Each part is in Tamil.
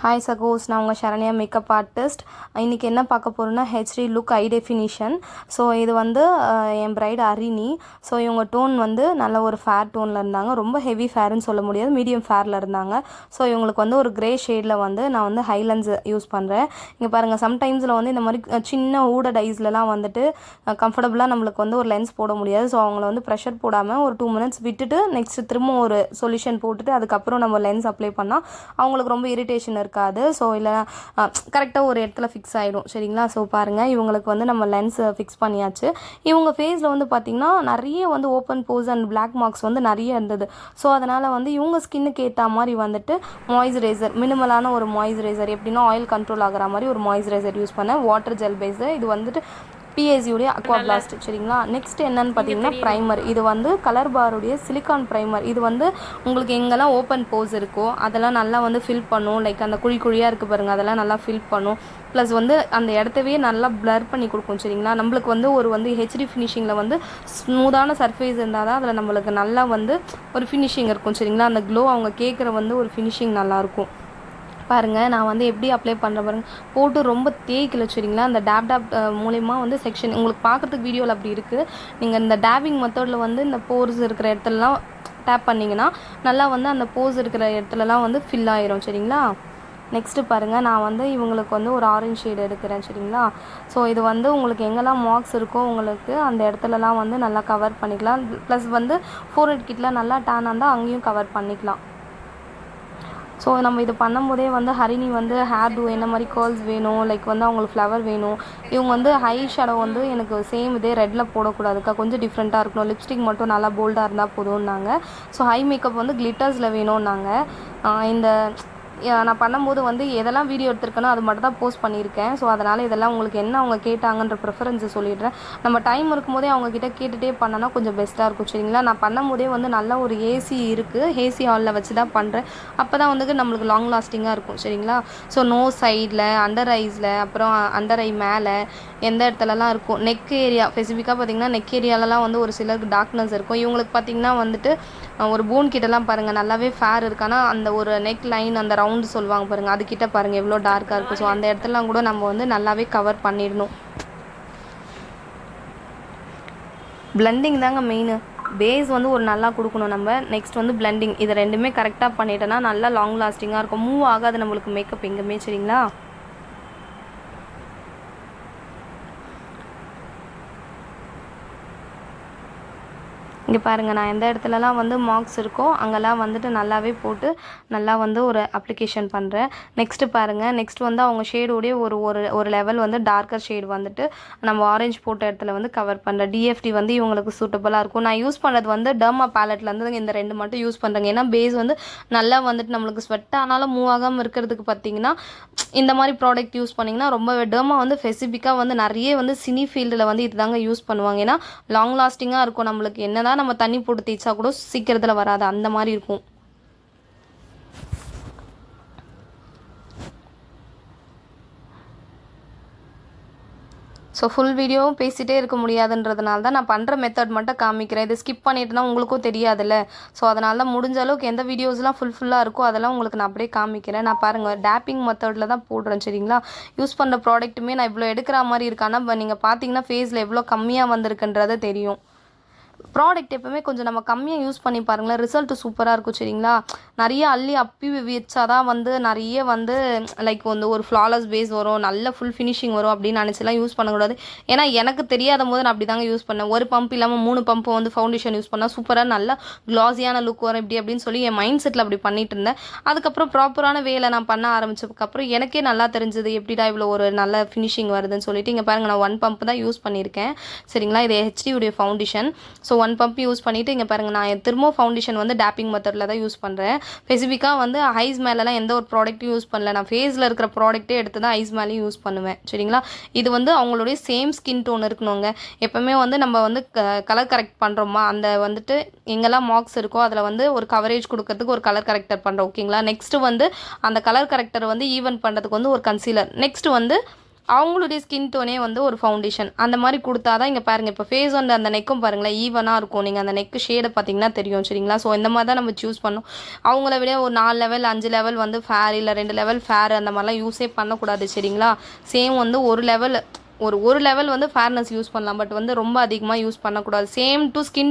ஹாய் சகோஸ், நான் உங்கள் சரண்யா மேக்கப் ஆர்டிஸ்ட். இன்றைக்கி என்ன பார்க்க போகிறோன்னா HD look I definition. So இது வந்து என் பிரைட் அரினி. ஸோ இவங்க டோன் வந்து நல்ல ஒரு ஃபேர் டோனில் இருந்தாங்க. ரொம்ப ஹெவி ஃபேர்னு சொல்ல முடியாது, மீடியம் ஃபேரில் இருந்தாங்க. ஸோ இவங்களுக்கு வந்து ஒரு கிரே ஷேடில் வந்து நான் வந்து ஹைலன்ஸ் யூஸ் பண்ணுறேன். இங்கே பாருங்கள், சம்டைம்ஸில் வந்து இந்த மாதிரி சின்ன ஊடட் ஐஸ்லலாம் வந்துட்டு கம்ஃபர்டபுளாக நம்மளுக்கு வந்து ஒரு லென்ஸ் போட முடியாது. ஸோ அவங்கள வந்து ப்ரெஷர் போடாமல் ஒரு 2 minutes விட்டுட்டு நெக்ஸ்ட் திரும்ப ஒரு சொல்யூஷன் போட்டுட்டு அதுக்கப்புறம் நம்ம லென்ஸ் அப்ளை பண்ணால் அவங்களுக்கு ரொம்ப இரிட்டேஷன் இருக்காது. ஸோ இல்லை கரெக்டாக ஒரு இடத்துல ஃபிக்ஸ் ஆகிடும். சரிங்களா? ஸோ பாருங்கள், இவங்களுக்கு வந்து நம்ம லென்ஸ் ஃபிக்ஸ் பண்ணியாச்சு. இவங்க ஃபேஸில் வந்து பார்த்திங்கன்னா நிறைய வந்து open pores and black marks வந்து நிறைய இருந்தது. ஸோ அதனால் வந்து இவங்க ஸ்கின்னுக்கு ஏற்ற மாதிரி வந்துட்டு மாய்ஸ்சரைசர், மினிமலான ஒரு மாய்ஸ்சரைசர், எப்படின்னா ஆயில் கண்ட்ரோல் ஆகிற மாதிரி ஒரு மாய்ஸ்சரைசர் யூஸ் பண்ணேன். Water gel base. இது வந்துட்டு பிஎஸ்சியுடைய அக்வா பிளாஸ்ட். சரிங்களா? நெக்ஸ்ட் என்னன்னு பார்த்தீங்கன்னா ப்ரைமர். இது வந்து கலர் பாருடைய சிலிக்கான் ப்ரைமர். இது வந்து உங்களுக்கு எங்கெல்லாம் ஓப்பன் போஸ் இருக்கோ அதெல்லாம் நல்லா வந்து ஃபில் பண்ணும். லைக் அந்த குழியாக இருக்குது பாருங்கள், அதெல்லாம் நல்லா ஃபில் பண்ணும். ப்ளஸ் வந்து அந்த இடத்தவே நல்லா பிளர் பண்ணி கொடுக்கும். சரிங்களா? நம்மளுக்கு வந்து ஒரு வந்து ஹெச்டி ஃபினிஷிங்கில் வந்து ஸ்மூத்தான சர்ஃபேஸ் இருந்தால் தான் அதில் நம்மளுக்கு நல்லா வந்து ஒரு ஃபினிஷிங் இருக்கும். சரிங்களா? அந்த க்ளோ அவங்க கேட்குற வந்து ஒரு ஃபினிஷிங் நல்லாயிருக்கும். பாருங்கள், நான் வந்து எப்படி அப்ளை பண்ணுற பாருங்கள், போட்டு ரொம்ப தேய்க்கல. சரிங்களா? அந்த டேப் மூலிமா வந்து செக்ஷன் உங்களுக்கு பார்க்குறதுக்கு வீடியோவில் அப்படி இருக்குது. நீங்கள் இந்த டேபிங் மெத்தடில் வந்து இந்த போர்ஸ் இருக்கிற இடத்துலலாம் டேப் பண்ணிங்கன்னா நல்லா வந்து அந்த போர்ஸ் இருக்கிற இடத்துலலாம் வந்து ஃபில் ஆயிரும். சரிங்களா? நெக்ஸ்ட்டு பாருங்கள், நான் வந்து இவங்களுக்கு வந்து ஒரு ஆரஞ்ச் ஷேடு எடுக்கிறேன். சரிங்களா? ஸோ இது வந்து உங்களுக்கு எங்கெல்லாம் மார்க்ஸ் இருக்கோ உங்களுக்கு அந்த இடத்துலலாம் வந்து நல்லா கவர் பண்ணிக்கலாம். ப்ளஸ் வந்து ஃபோர்ஹெட் கிட்டலாம் நல்லா டேன் இருந்தால் அங்கேயும் கவர் பண்ணிக்கலாம். ஸோ நம்ம இது பண்ணும்போதே வந்து ஹரிணி வந்து ஹேர் டூ என்ன மாதிரி கேர்ள்ஸ் வேணும், லைக் வந்து அவங்களுக்கு ஃப்ளவர் வேணும். இவங்க வந்து ஹை ஷேடோ வந்து எனக்கு சேம் இதே ரெட்டில் போடக்கூடாதுக்கா, கொஞ்சம் டிஃப்ரெண்ட்டாக இருக்கணும், லிப்ஸ்டிக் மட்டும் நல்லா போல்டாக இருந்தால் போதும்னாங்க. ஸோ ஹை மேக்கப் வந்து கிளிட்டர்ஸில் வேணும்னாங்க. இந்த நான் பண்ணும்போது வந்து எதெல்லாம் வீடியோ எடுத்திருக்கேனோ அது மட்டும் தான் போஸ்ட் பண்ணியிருக்கேன். ஸோ அதனால் இதெல்லாம் உங்களுக்கு என்ன அவங்க கேட்டாங்கன்ற ப்ரிஃபரன்ஸை சொல்லிடுறேன். நம்ம டைம் இருக்கும்போதே அவங்கக்கிட்ட கேட்டுகிட்டே பண்ணனா கொஞ்சம் பெஸ்ட்டாக இருக்கும். சரிங்களா? நான் பண்ணும்போதே வந்து நல்ல ஒரு ஏசி இருக்குது, ஏசி ஹாலில் வச்சு தான் பண்ணுறேன். அப்போ தான் வந்து நம்மளுக்கு லாங் லாஸ்டிங்காக இருக்கும். சரிங்களா? ஸோ நோஸ் சைடில், அண்டர் ஐஸில், அப்புறம் அண்டர் ஐ மேலே எந்த இடத்துலலாம் இருக்கும், நெக் ஏரியா ஸ்பெசிஃபிக்காக பார்த்திங்கன்னா நெக் ஏரியாலலாம் வந்து ஒரு சிலருக்கு டார்க்னஸ் இருக்கும். இவங்களுக்கு பார்த்திங்கன்னா வந்துட்டு ஒரு போன் கிட்டலாம் பாருங்கள் நல்லாவே ஃபேர் இருக்குது. ஆனால் அந்த ஒரு நெக் லைன், அந்த ரவுண்டு சொல்லுவாங்க பாருங்கள், அதுக்கிட்ட பாருங்கள் எவ்வளோ டார்க்காக இருக்குது. ஸோ அந்த இடத்துலலாம் கூட நம்ம வந்து நல்லாவே கவர் பண்ணிடணும். பிளெண்டிங் தாங்க மெயின். பேஸ் வந்து ஒரு நல்லா கொடுக்கணும் நம்ம. நெக்ஸ்ட் வந்து பிளெண்டிங். இதை ரெண்டுமே கரெக்டாக பண்ணிட்டோன்னா நல்லா லாங் லாஸ்டிங்காக இருக்கும். மூவ் ஆகாது நம்மளுக்கு மேக்கப் எங்கேயுமே. சரிங்களா? இங்கே பாருங்கள், நான் எந்த இடத்துலலாம் வந்து மார்க்ஸ் இருக்கோ அங்கெல்லாம் வந்துட்டு நல்லாவே போட்டு நல்லா வந்து ஒரு அப்ளிகேஷன் பண்ணுறேன். நெக்ஸ்ட்டு பாருங்கள், நெக்ஸ்ட் வந்து அவங்க ஷேடோடைய ஒரு ஒரு ஒரு லெவல் வந்து டார்க்கர் ஷேடு வந்துட்டு நம்ம ஆரஞ்ச் போட்ட இடத்துல வந்து கவர் பண்ணுறேன். டிஎஃப்டி வந்து இவங்களுக்கு சூட்டபுளாக இருக்கும். நான் யூஸ் பண்ணுறது வந்து டர்மா பேலட்லேருந்து இந்த 2 மட்டும் யூஸ் பண்ணுறேங்க. ஏன்னா பேஸ் வந்து நல்லா வந்துட்டு நம்மளுக்கு ஸ்வெட் ஆனாலும் மூவ் ஆகாமல் இருக்கிறதுக்கு பார்த்திங்கன்னா இந்த மாதிரி ப்ராடக்ட் யூஸ் பண்ணிங்கன்னா ரொம்ப டர்மா வந்து ஸ்பெசிஃபிக்காக வந்து நிறைய வந்து சினி ஃபீல்டில் வந்து இது தாங்க யூஸ் பண்ணுவாங்க. ஏன்னா லாங் லாஸ்டிங்காக இருக்கும். நம்மளுக்கு என்ன தான் நம்ம தண்ணி போட்டு தேய்ச்சா கூட சீக்கிரத்தில் வராது, அந்த மாதிரி இருக்கும். ஸோ ஃபுல் வீடியோவும் பேசிகிட்டே இருக்க முடியாதுன்றதுனால தான் நான் பண்ணுற மெத்தட் மட்டும் காமிக்கிறேன். இது ஸ்கிப் பண்ணிட்டுனா உங்களுக்கும் தெரியாதுல்ல. ஸோ அதனால தான் முடிஞ்ச அளவுக்கு எந்த வீடியோஸ்லாம் ஃபுல்லாக இருக்கோ அதெல்லாம் உங்களுக்கு நான் அப்படியே காமிக்கிறேன். நான் பாருங்கள் டேப்பிங் மெத்தடில் தான் போடுறேன். சரிங்களா? யூஸ் பண்ணுற ப்ராடக்ட்டுமே நான் இவ்வளோ எடுக்கிற மாதிரி இருக்கானா நீங்கள் பார்த்தீங்கன்னா ஃபேஸில் எவ்வளோ கம்மியாக வந்திருக்குன்றது தெரியும். ப்ராடக்ட் எப்போவுமே கொஞ்சம் நம்ம கம்மியாக யூஸ் பண்ணி பாருங்களேன், ரிசல்ட்டு சூப்பராக இருக்கும். சரிங்களா? நிறைய அள்ளி அப்பி வச்சா தான் வந்து நிறைய வந்து லைக் வந்து ஒரு ஃப்ளாலஸ் பேஸ் வரும், நல்ல ஃபுல் ஃபினிஷிங் வரும் அப்படின்னு நினச்சிலாம் யூஸ் பண்ணக்கூடாது. ஏன்னா எனக்கு தெரியாத போது நான் அப்படி தாங்க யூஸ் பண்ணேன். ஒரு பம்ப் இல்லாமல் 3 பம்பு வந்து ஃபவுண்டேஷன் யூஸ் பண்ணால் சூப்பராக நல்லா க்ளாஸியான லுக் வரும் இப்படி அப்படின்னு சொல்லி என் மைண்ட் செட்டில் அப்படி பண்ணிட்டு இருந்தேன். அதுக்கப்புறம் ப்ராப்பரான வேலை நான் பண்ண ஆரம்பிச்சதுக்கப்புறம் எனக்கே நல்லா தெரிஞ்சது எப்படிடா இவ்வளோ ஒரு நல்ல ஃபினிஷிங் வருதுன்னு சொல்லிட்டு. இங்கே பாருங்கள், நான் 1 பம்ப் தான் யூஸ் பண்ணியிருக்கேன். சரிங்களா? இது ஹெச்டி உடைய ஃபவுண்டேஷன். ஸோ 1 பம்ப் யூஸ் பண்ணிவிட்டு இங்கே பாருங்கள், நான் திரும்ப ஃபவுண்டேஷன் வந்து டேப்பிங் மெத்தடில் தான் யூஸ் பண்ணுறேன். ஸ்பெசிஃபிக்காக வந்து ஐஸ் மேலெலாம் எந்த ஒரு ப்ராடக்ட்டும் யூஸ் பண்ணல. நான் ஃபேஸில் இருக்கிற ப்ராடக்ட்டே எடுத்து தான் ஐஸ் மேலேயும் யூஸ் பண்ணுவேன். சரிங்களா? இது வந்து அவங்களுடைய சேம் ஸ்கின் டோன் இருக்கணுங்க. எப்போவுமே வந்து நம்ம வந்து கலர் கரெக்ட் பண்ணுறோமா, அந்த வந்துட்டு எங்கெல்லாம் மார்க்ஸ் இருக்கோ அதில் வந்து ஒரு கவரேஜ் கொடுக்கறதுக்கு ஒரு கலர் கரெக்டர் பண்ணுறோம். ஓகேங்களா? நெக்ஸ்ட்டு வந்து அந்த கலர் கரெக்டர் வந்து ஈவன் பண்ணுறதுக்கு வந்து ஒரு கன்சீலர். நெக்ஸ்ட்டு வந்து அவங்களுடைய ஸ்கின் டோனே வந்து ஒரு ஃபவுண்டேஷன் அந்த மாதிரி கொடுத்தா தான் இங்கே பாருங்கள். இப்போ ஃபேஸ் வந்து அந்த நெக்கும் பாருங்களேன் ஈவனாக இருக்கும். நீங்கள் அந்த நெக்கு ஷேடை பார்த்தீங்கன்னா தெரியும் சரிங்களா. ஸோ இந்த மாதிரி தான் நம்ம சூஸ் பண்ணோம். அவங்கள விட ஒரு 4 லெவல் 5 லெவல் வந்து ஃபேர் இல்லை 2 லெவல் ஃபேர் அந்த மாதிரிலாம் யூஸே பண்ணக்கூடாது சரிங்களா. சேம் வந்து ஒரு லெவல் வந்து ஃபேர்னஸ் யூஸ் பண்ணலாம். பட் வந்து ரொம்ப அதிகமாக யூஸ் பண்ணக்கூடாது. சேம் டு ஸ்கின்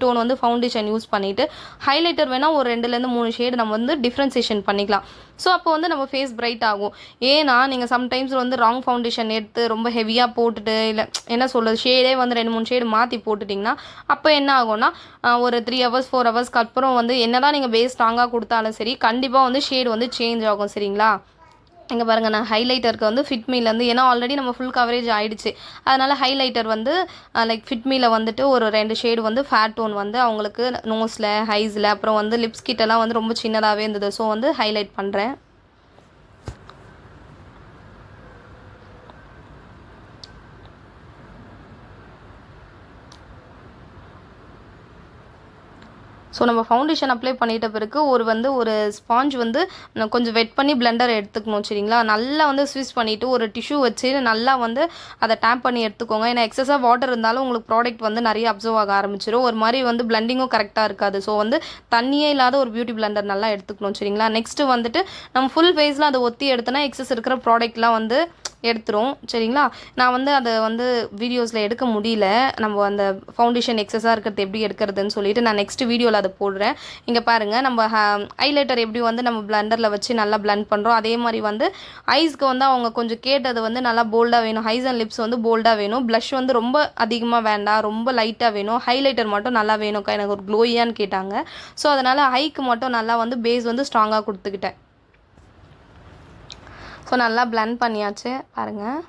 டோன் வந்து ஃபவுண்டேஷன் யூஸ் பண்ணிவிட்டு ஹைலைட்டர் வேணால் ஒரு 2லேருந்து 3 ஷேடு நம்ம வந்து டிஃப்ரென்சியேஷன் பண்ணிக்கலாம். ஸோ அப்போ வந்து நம்ம ஃபேஸ் பிரைட் ஆகும். ஏன்னா நீங்கள் சம்டைம்ஸ் வந்து ராங் ஃபவுண்டேஷன் எடுத்து ரொம்ப ஹெவியாக போட்டுட்டு இல்லை என்ன சொல்கிறது ஷேடே வந்து 2-3 ஷேடு மாற்றி போட்டுட்டிங்கன்னா அப்போ என்ன ஆகும்னா ஒரு 3 ஹவர்ஸ் 4 ஹவர்ஸ்க்கு அப்புறம் வந்து என்ன தான் நீங்கள் பேஸ் ஸ்ட்ராங்காக கொடுத்தாலும் சரி கண்டிப்பாக வந்து ஷேடு வந்து சேஞ்ச் ஆகும் சரிங்களா. இங்கே பாருங்கள் நான் ஹைலைட்டருக்கு வந்து ஃபிட்மிலேருந்து ஏன்னா ஆல்ரெடி நம்ம ஃபுல் கவரேஜ் ஆகிடுச்சு. அதனால் ஹைலைட்டர் வந்து லைக் ஃபிட்மியில் வந்துட்டு ஒரு 2 ஷேடு வந்து ஃபேர் டோன் வந்து அவங்களுக்கு நோஸில் ஹைஸில் அப்புறம் வந்து லிப்ஸ் கிட்டலாம் வந்து ரொம்ப சின்னதாகவே இருந்தது. ஸோ வந்து ஹைலைட் பண்ணுறேன். ஸோ நம்ம ஃபவுண்டேஷன் அப்ளை பண்ணிட்ட பிறகு ஒரு ஸ்பாஞ்ச் வந்து கொஞ்சம் வெட் பண்ணி பிளெண்டர் எடுத்துக்கணும் சரிங்களா. நல்லா வந்து ஸ்விஸ் பண்ணிவிட்டு ஒரு டிஷ்யூ வச்சு நல்லா வந்து அதை டேப் பண்ணி எடுத்துக்கோங்க. ஏன்னா எக்ஸஸாக வாட்டர் இருந்தாலும் உங்களுக்கு ப்ராடக்ட் வந்து நிறைய அப்சர்வ் ஆக ஆரம்பிச்சிடும். ஒரு மாதிரி வந்து பிளெண்டிங்கும் கரெக்டாக இருக்காது. ஸோ வந்து தண்ணியே இல்லாத ஒரு பியூட்டி பிளெண்டர் நல்லா எடுத்துக்கணும் சரிங்களா. நெக்ஸ்ட்டு வந்துட்டு நம்ம ஃபுல் ஃபேஸில் அதை ஒத்தி எடுத்தோன்னா எக்ஸஸ் இருக்கிற ப்ராடக்ட்லாம் வந்து எடுத்துரும் சரிங்களா. நான் வந்து அதை வந்து வீடியோஸில் எடுக்க முடியல. நம்ம அந்த ஃபவுண்டேஷன் எக்ஸஸாக இருக்கிறது எப்படி எடுக்கிறதுன்னு சொல்லிட்டு நான் நெக்ஸ்ட் வீடியோவில் அதை போடுறேன். இங்கே பாருங்கள் நம்ம ஹைலைட்டர் எப்படி வந்து நம்ம பிளெண்டரில் வச்சு நல்லா பிளெண்ட் பண்ணுறோம். அதே மாதிரி வந்து ஐஸ்க்கு வந்து அவங்க கொஞ்சம் கேட்டது வந்து நல்லா போல்டாக வேணும். ஐஸ் அண்ட் லிப்ஸ் வந்து போல்டாக வேணும். ப்ளஷ் வந்து ரொம்ப அதிகமாக வேண்டாம், ரொம்ப லைட்டாக வேணும். ஹைலைட்டர் மட்டும் நல்லா வேணும்க்கா எனக்கு ஒரு க்ளோயியான்னு கேட்டாங்க. ஸோ அதனால் ஐக்கு மட்டும் நல்லா வந்து பேஸ் வந்து ஸ்ட்ராங்காக கொடுத்துக்கிட்டேன். ஸோ நல்லா பிளெண்ட் பண்ணியாச்சு பாருங்கள்.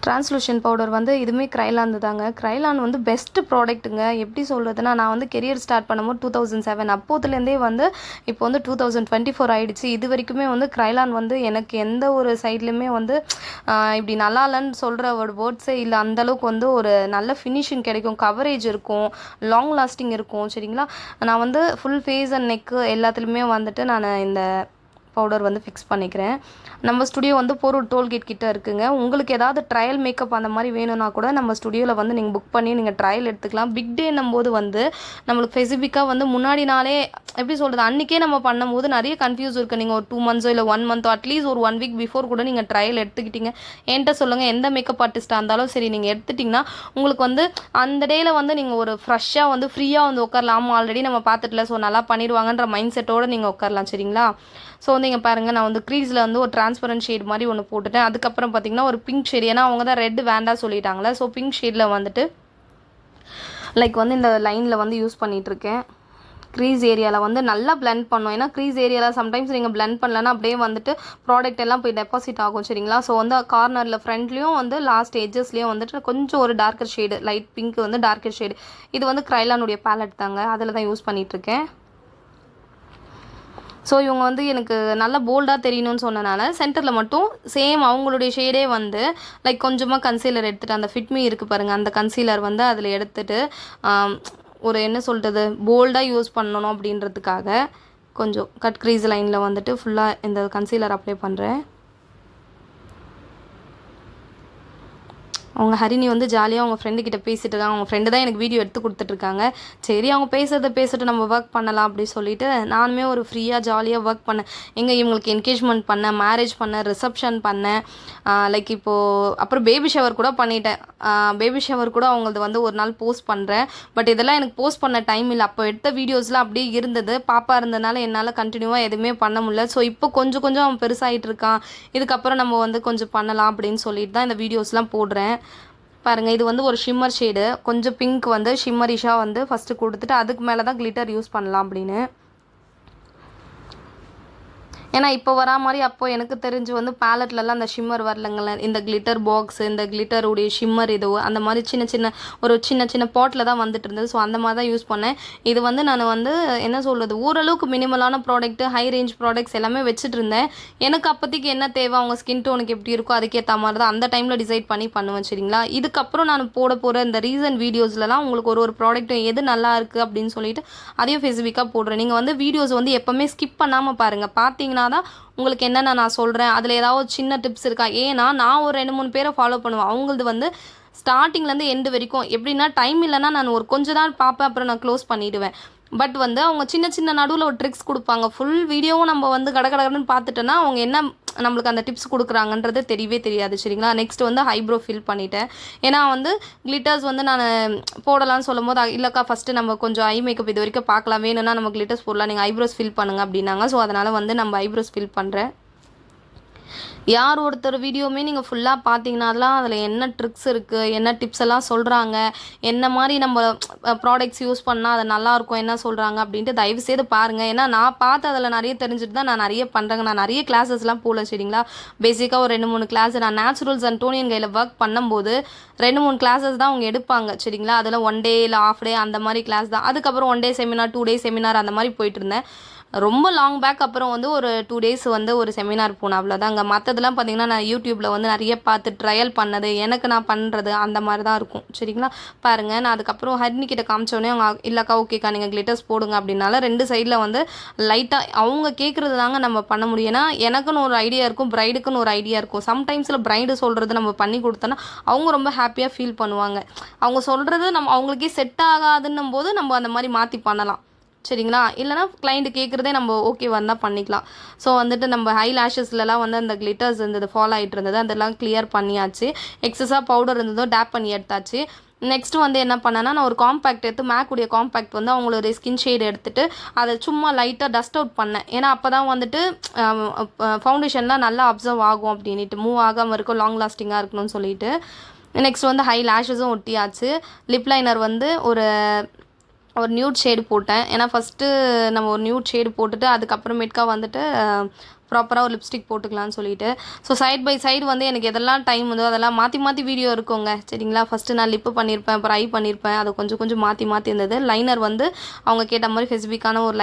ட்ரான்ஸ்லூஷன் பவுடர் வந்து இதுவுமே க்ரைலான் தாங்க. க்ரைலான் வந்து பெஸ்ட்டு ப்ராடக்ட்டுங்க. எப்படி சொல்கிறதுனா நான் வந்து கெரியர் ஸ்டார்ட் பண்ணும்போது 2007 அப்போதுலேருந்தே வந்து இப்போ வந்து 2024 ஆகிடுச்சு. இது வரைக்குமே வந்து க்ரைலான் வந்து எனக்கு எந்த ஒரு சைட்லையுமே வந்து இப்படி நல்லா இல்லைன்னு சொல்கிற ஒரு வேர்ட்ஸே இல்லை. அந்தளவுக்கு வந்து ஒரு நல்ல ஃபினிஷிங் கிடைக்கும், கவரேஜ் இருக்கும், லாங் லாஸ்டிங் இருக்கும் சரிங்களா. நான் வந்து ஃபுல் ஃபேஸ் அண்ட் நெக்கு எல்லாத்துலேயுமே வந்துட்டு நான் இந்த பவுடர் வந்து ஃபிக்ஸ் பண்ணிக்கிறேன். நம்ம ஸ்டுடியோ வந்து போரூர் டோல்கேட் கிட்ட இருக்குங்க. உங்களுக்கு ஏதாவது ட்ரையல் மேக்கப் அந்த மாதிரி வேணும்னா கூட நம்ம ஸ்டுடியோவில் வந்து நீங்கள் புக் பண்ணி நீங்கள் ட்ரையல் எடுத்துக்கலாம். பிக் டேன்னும் போது வந்து நம்மளுக்கு ஸ்பெசிஃபிக்காக வந்து முன்னாடி நாளே எப்படி சொல்கிறது அன்றைக்கே நம்ம பண்ணும்போது நிறைய கன்ஃபியூஸ் இருக்குது. நீங்கள் ஒரு 2 மந்த்ஸோ இல்லை 1 மந்த்தோ அட்லீஸ்ட் ஒரு 1 வீக் பிஃபோர் கூட நீங்கள் ட்ரையல் எடுத்துக்கிட்டீங்க என்கிட்ட சொல்லுங்கள். எந்த மேக்கப் ஆர்டிஸ்ட்டாக இருந்தாலும் சரி நீங்கள் எடுத்துட்டிங்கன்னா உங்களுக்கு வந்து அந்த டேயில் வந்து நீங்கள் ஒரு ஃப்ரெஷ்ஷாக வந்து ஃப்ரீயாக வந்து உட்காரலாம். ஆல்ரெடி நம்ம பார்த்துட்டுல ஸோ நல்லா பண்ணிடுவாங்கன்ற மைண்ட் செட்டோடு நீங்கள் உட்காரலாம் சரிங்களா. ஸோ வந்து இங்கே பாருங்கள் நான் வந்து க்ரீஸில் வந்து ஒரு டிரான்ஸ்பரண்ட் ஷேட் மாதிரி ஒன்று போட்டுட்டேன். அதுக்கப்புறம் பார்த்திங்கன்னா ஒரு பிங்க் ஷேட், ஏன்னா அவங்க தான் ரெட் வேண்டாம் சொல்லிட்டாங்களே. ஸோ பிங்க் ஷேடில் வந்துட்டு லைக் வந்து இந்த லைனில் வந்து யூஸ் பண்ணிகிட்ருக்கேன். க்ரீஸ் ஏரியாவில் வந்து நல்லா பிளெண்ட் பண்ணோம். ஏன்னா க்ரீஸ் ஏரியாவில் சம்டைம்ஸ் நீங்கள் பிளெண்ட் பண்ணலன்னா அப்படியே வந்துட்டு ப்ராடக்ட் எல்லாம் போய் டெபாசிட் ஆகும் சரிங்களா. ஸோ வந்து கார்னரில் ஃப்ரண்ட்லேயும் வந்து லாஸ்ட் எட்ஜஸ்லேயும் வந்துட்டு கொஞ்சம் ஒரு டார்க்கர் ஷேடு லைட் பிங்க் வந்து டார்க்கர் ஷேடு. இது வந்து க்ரைலானுடைய பேலட் தாங்க, அதில் தான் யூஸ் பண்ணிகிட்ருக்கேன். ஸோ இவங்க வந்து எனக்கு நல்லா போல்டாக தெரியணும்னு சொன்னனால சென்டரில் மட்டும் சேம் அவங்களுடைய ஷேடே வந்து லைக் கொஞ்சமாக கன்சீலர் எடுத்துகிட்டு அந்த ஃபிட்மி இருக்குது பாருங்கள் அந்த கன்சீலர் வந்து அதில் எடுத்துகிட்டு ஒரு என்ன சொல்கிறது போல்டாக யூஸ் பண்ணணும் அப்படின்றதுக்காக கொஞ்சம் கட் க்ரீஸ் லைனில் வந்துட்டு ஃபுல்லாக இந்த கன்சீலர் அப்ளை பண்ணுறேன். அவங்க ஹரிணி வந்து ஜாலியாக அவங்க ஃப்ரெண்டுக்கிட்ட பேசிகிட்டு இருக்காங்க. அவங்க ஃப்ரெண்டு தான் எனக்கு வீடியோ எடுத்து கொடுத்துட்ருக்காங்க. சரி அவங்க பேசிட்டு நம்ம ஒர்க் பண்ணலாம் அப்படி சொல்லிவிட்டு நானுமே ஒரு ஃப்ரீயாக ஜாலியாக ஒர்க் பண்ணேன். எங்கே இவங்களுக்கு என்கேஜ்மெண்ட் பண்ணேன், மேரேஜ் பண்ணேன், ரிசப்ஷன் பண்ணேன், லைக் இப்போது அப்புறம் பேபி ஷவர் கூட பண்ணிட்டேன். பேபி ஷவர் கூட அவங்களது வந்து ஒரு நாள் போஸ்ட் பண்ணுறேன். பட் இதெல்லாம் எனக்கு போஸ்ட் பண்ண டைம் இல்லை. அப்போ எடுத்த வீடியோஸ்லாம் அப்படியே இருந்தது. பாப்பா இருந்ததுனால என்னால் கண்டினியூவாக எதுவுமே பண்ண முடியல. ஸோ இப்போ கொஞ்சம் அவன் பெருசாகிட்டு இருக்கான், இதுக்கப்புறம் நம்ம வந்து கொஞ்சம் பண்ணலாம் அப்படின்னு சொல்லிட்டு தான் இந்த வீடியோஸ்லாம் போடுறேன். பாருங்கள் இது வந்து ஒரு ஷிம்மர் ஷேடு, கொஞ்சம் பிங்க் வந்து ஷிம்மரிஷாக வந்து ஃபஸ்ட்டு கொடுத்துட்டு அதுக்கு மேலே தான் கிளிட்டர் யூஸ் பண்ணலாம் அப்படின்னு. ஏன்னா இப்போ வரா மாதிரி அப்போ எனக்கு தெரிஞ்சு வந்து பேலட்லலாம் அந்த ஷிம்மர் வரலங்கள, இந்த கிளிட்டர் பாக்ஸ், இந்த கிளிட்டருடைய ஷிம்மர் இது அந்த மாதிரி சின்ன சின்ன ஒரு சின்ன சின்ன பாட்டில் தான் வந்துட்டு இருந்தது. ஸோ அந்த மாதிரி தான் யூஸ் பண்ணேன். இது வந்து நான் வந்து என்ன சொல்கிறது, ஓரளவுக்கு மினிமலான ப்ராடக்ட்டு, ஹை ரேஞ்ச் ப்ராடக்ட்ஸ் எல்லாமே வச்சுட்டு இருந்தேன். எனக்கு அப்போதைக்கு என்ன தேவை, அவங்க ஸ்கின் டோனுக்கு எப்படி இருக்கோ அதுக்கேற்ற மாதிரி தான் அந்த டைமில் டிசைட் பண்ணி பண்ணுவேன் சரிங்களா. இதுக்கப்புறம் நான் போட போகிற இந்த ரீசன்ட் வீடியோஸ்லலாம் உங்களுக்கு ஒரு ப்ராடக்ட்டும் எது நல்லா இருக்குது அப்படின்னு சொல்லிட்டு அதையும் ஸ்பெசிஃபிக்காக போடுறேன். நீங்கள் வந்து வீடியோஸ் வந்து எப்போவுமே ஸ்கிப் பண்ணாமல் பாருங்கள். பார்த்தீங்கன்னா தான் உங்களுக்கு என்னென்ன நான் சொல்கிறேன், அதில் ஏதாவது சின்ன டிப்ஸ் இருக்கா. ஏன்னா நான் ஒரு 2-3 பேரை ஃபாலோ பண்ணுவேன். அவங்களது வந்து ஸ்டார்டிங்லேருந்து எண்டு வரைக்கும் எப்படின்னா, டைம் இல்லைன்னா நான் ஒரு கொஞ்சம் தான் பார்ப்பேன், அப்புறம் நான் க்ளோஸ் பண்ணிவிடுவேன். பட் வந்து அவங்க சின்ன சின்ன நடுவில் ஒரு ட்ரிக்ஸ் கொடுப்பாங்க. ஃபுல் வீடியோவும் நம்ம வந்து கடகடன்னு பார்த்துட்டோன்னா அவங்க என்ன நம்மளுக்கு அந்த டிப்ஸ் கொடுக்குறாங்கன்றது தெரியவே தெரியாது சரிங்களா. நெக்ஸ்ட் வந்து ஐப்ரோ ஃபில் பண்ணிட்டேன். ஏன்னா வந்து கிளிட்டர்ஸ் வந்து நான் போடலான்னு சொல்லும் போது, இல்லைக்கா ஃபஸ்ட்டு நம்ம கொஞ்சம் ஐ மேக்கப் இது வரைக்கும் பார்க்கலாம், வேணும்னா நம்ம கிளிட்டர்ஸ் போடலாம், நீங்கள் ஐப்ரோஸ் ஃபில் பண்ணுங்க அப்படின்னாங்க. ஸோ அதனால் வந்து நம்ம ஐப்ரோஸ் ஃபில் பண்ணுறேன். யார் ஒருத்தர் வீடியோவுமே நீங்கள் ஃபுல்லாக பார்த்தீங்கன்னா அதெல்லாம் அதில் என்ன ட்ரிக்ஸ் இருக்குது, என்ன டிப்ஸ் எல்லாம் சொல்கிறாங்க, என்ன மாதிரி நம்ம ப்ராடக்ட்ஸ் யூஸ் பண்ணால் அது நல்லாயிருக்கும், என்ன சொல்கிறாங்க அப்படின்ட்டு தயவுசெய்து பாருங்கள். ஏன்னா நான் பார்த்து அதில் நிறைய தெரிஞ்சுட்டு தான் நான் நிறைய பண்ணுறேங்க. நான் நிறைய கிளாஸஸ்லாம் போகல சரிங்களா. பேசிக்காக ஒரு 2-3 கிளாஸ் நான் நேச்சுரல்ஸ் அண்ட் டோனியன் கையில் ஒர்க் பண்ணும்போது 2-3 கிளாஸஸ் தான் அவங்க எடுப்பாங்க சரிங்களா. அதில் 1 டே இல்லை ஆஃப் டே அந்த மாதிரி கிளாஸ் தான். அதுக்கப்புறம் 1 டே செமினார், 2 டே செமினார் அந்த மாதிரி போயிட்டு இருந்தேன். ரொம்ப லாங் பேக் அப்புறம் வந்து ஒரு 2 டேஸ் வந்து ஒரு செமினார் போனேன், அவ்வளோதாங்க. மற்றதெல்லாம் பார்த்திங்கன்னா நான் யூடியூப்பில் வந்து நிறைய பார்த்து ட்ரையல் பண்ணது, எனக்கு நான் பண்ணுறது அந்த மாதிரி தான் இருக்கும் சரிங்களா. பாருங்கள், நான் அதுக்கப்புறம் ஹரிணிக்கிட்ட காமிச்சோடனே அவங்க இல்லைக்கா ஓகேக்கா நீங்கள் கிளிட்டர்ஸ் போடுங்க அப்படின்னால 2 சைடில் வந்து லைட்டாக அவங்க கேட்குறது தாங்க நம்ம பண்ண முடியும். ஏன்னா எனக்குன்னு ஒரு ஐடியா இருக்கும், ப்ரைடுக்குன்னு ஒரு ஐடியா இருக்கும். சம்டைம்ஸில் ப்ரைடு சொல்கிறது நம்ம பண்ணி கொடுத்தோன்னா அவங்க ரொம்ப ஹாப்பியாக ஃபீல் பண்ணுவாங்க. அவங்க சொல்கிறது நம்ம அவங்களுக்கே செட் ஆகாதுன்னும் போது நம்ம அந்த மாதிரி மாற்றி பண்ணலாம் சரிங்களா. இல்லைனா கிளைண்ட் கேட்குறதே நம்ம ஓகே வந்தால் பண்ணிக்கலாம். ஸோ வந்துட்டு நம்ம ஹை லேஷஸ்லலாம் வந்து அந்த கிளிட்டர்ஸ் இருந்தது, ஃபாலோ ஆகிட்டு இருந்தது, அதெல்லாம் கிளியர் பண்ணியாச்சு. எக்ஸஸாக பவுடர் இருந்ததோ டேப் பண்ணி எடுத்தாச்சு. நெக்ஸ்ட்டு வந்து என்ன பண்ணேன்னா, நான் ஒரு காம்பேக்ட் எடுத்து மேக்குடைய காம்பேக்ட் வந்து அவங்களுடைய ஸ்கின் ஷேடு எடுத்துகிட்டு அதை சும்மா லைட்டாக டஸ்ட் அவுட் பண்ணேன். ஏன்னா அப்போ தான் வந்துட்டு ஃபவுண்டேஷன்லாம் நல்லா அப்சர்வ் ஆகும் அப்படின்ட்டு, மூவ் ஆகாமல் இருக்கும், லாங் லாஸ்டிங்காக இருக்கணும்னு சொல்லிட்டு. நெக்ஸ்ட் வந்து ஹை லேஷஸும் ஒட்டியாச்சு. லிப் லைனர் வந்து ஒரு நியூட் ஷேடு போட்டேன். ஏன்னா ஃபஸ்ட்டு நம்ம ஒரு நியூட் ஷேடு போட்டுட்டு அதுக்கப்புறமேட்டுக்கா வந்துட்டு ப்ராப்பராக ஒரு லிப்ஸ்டிக் போட்டுக்கலான்னு சொல்லிட்டு. ஸோ சைட் பை சைடு வந்து எனக்கு எதெல்லாம் டைம் வந்தோ அதெல்லாம் மாற்றி மாற்றி வீடியோ இருக்குங்க சரிங்களா. ஃபஸ்ட்டு நான் லிப்பு பண்ணியிருப்பேன், அப்புறம் ஐ பண்ணியிருப்பேன், அதை கொஞ்சம் கொஞ்சம் மாற்றி மாற்றி இருந்தது. லைனர் வந்து அவங்க கேட்ட மாதிரி ஸ்பெசிஃபிக்கான ஒரு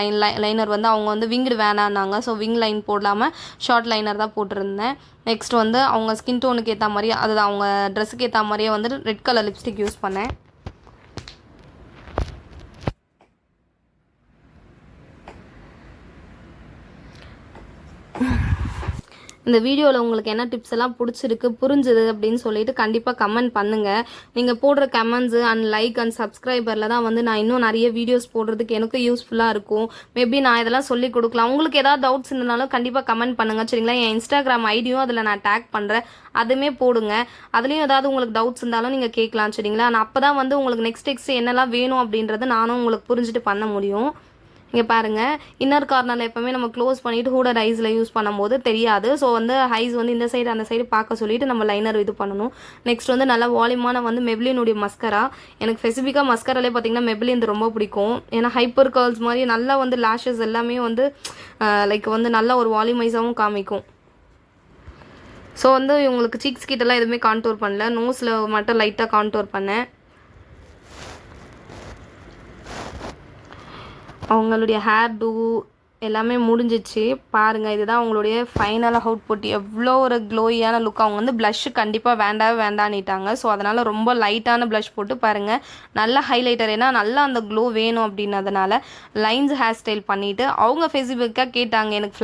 லைனர் வந்து அவங்க வந்து விங்டு வேணான்னாங்க. ஸோ விங் லைன் போடாமல் ஷார்ட் லைனர் தான் போட்டிருந்தேன். நெக்ஸ்ட் வந்து அவங்க ஸ்கின் டோனுக்கு ஏற்ற மாதிரியே, அதுதான் அவங்க ட்ரெஸ்ஸுக்கு ஏற்ற மாதிரியே வந்து ரெட் கலர் லிப்ஸ்டிக் யூஸ் பண்ணேன். இந்த வீடியோவில் உங்களுக்கு என்ன டிப்ஸ் எல்லாம் பிடிச்சிருக்கு, புரிஞ்சுது அப்படின்னு சொல்லிட்டு கண்டிப்பாக கமெண்ட் பண்ணுங்கள். நீங்கள் போடுற கமெண்ட்ஸு அண்ட் லைக் அண்ட் சப்ஸ்கிரைபரில் தான் வந்து நான் இன்னும் நிறைய வீடியோஸ் போடுறதுக்கு எனக்கு யூஸ்ஃபுல்லாக இருக்கும். மேபி நான் இதெல்லாம் சொல்லி கொடுக்கலாம். உங்களுக்கு ஏதாவது டவுட்ஸ் இருந்தாலும் கண்டிப்பாக கமெண்ட் பண்ணுங்கள் சரிங்களா. என் இன்ஸ்டாகிராம் ஐடியும் அதில் நான் டேக் பண்ணுறேன், அதுவுமே போடுங்க. அதுலேயும் ஏதாவது உங்களுக்கு டவுட்ஸ் இருந்தாலும் நீங்கள் கேட்கலாம் சரிங்களா. நான் அப்போ தான் வந்து உங்களுக்கு நெக்ஸ்ட் என்னெல்லாம் வேணும் அப்படின்றது நானும் உங்களுக்கு புரிஞ்சுட்டு பண்ண முடியும். இங்கே பாருங்கள், இன்னர் கார்னரில் எப்போவுமே நம்ம க்ளோஸ் பண்ணிவிட்டு ஹூடட் ஐஸில் யூஸ் பண்ணும்போது தெரியாது. ஸோ வந்து ஐஸ் வந்து இந்த சைடு அந்த சைடு பார்க்க சொல்லிவிட்டு நம்ம லைனர் இது பண்ணணும். நெக்ஸ்ட் வந்து நல்லா வால்யூமான வந்து மெப்ளினுடைய மஸ்கரா. எனக்கு ஸ்பெசிஃபிக்காக மஸ்கராலே பார்த்திங்கன்னா மெப்ளின் ரொம்ப பிடிக்கும். ஏன்னா ஹைப்பர் கர்ல்ஸ் மாதிரி நல்லா வந்து லேஷஸ் எல்லாமே வந்து லைக் வந்து நல்லா ஒரு வால்யூமைஸாகவும் காமிக்கும். ஸோ வந்து உங்களுக்கு சீக்ஸ் கிட்டலாம் எதுவுமே கான்டோர் பண்ணல, நோஸில் மட்டும் லைட்டாக கான்டோர் பண்ணேன். அவங்களுடைய ஹேர் டூ எல்லாமே முடிஞ்சிச்சு. பாருங்கள், இதுதான் அவங்களுடைய ஃபைனலாக அவுட்புட். எவ்வளோ ஒரு க்ளோயியான லுக். அவங்க வந்து ப்ளஷ்ஷு கண்டிப்பாக வேண்டான்னிட்டாங்க. ஸோ அதனால் ரொம்ப லைட்டான ப்ளஷ் போட்டு பாருங்கள், நல்ல ஹைலைட்டர். ஏன்னா நல்லா அந்த க்ளோ வேணும் அப்படின்னதுனால லைன்ஸ் ஹேர் ஸ்டைல் பண்ணிவிட்டு அவங்க ஃபேஸ்புக்காக கேட்டாங்க எனக்கு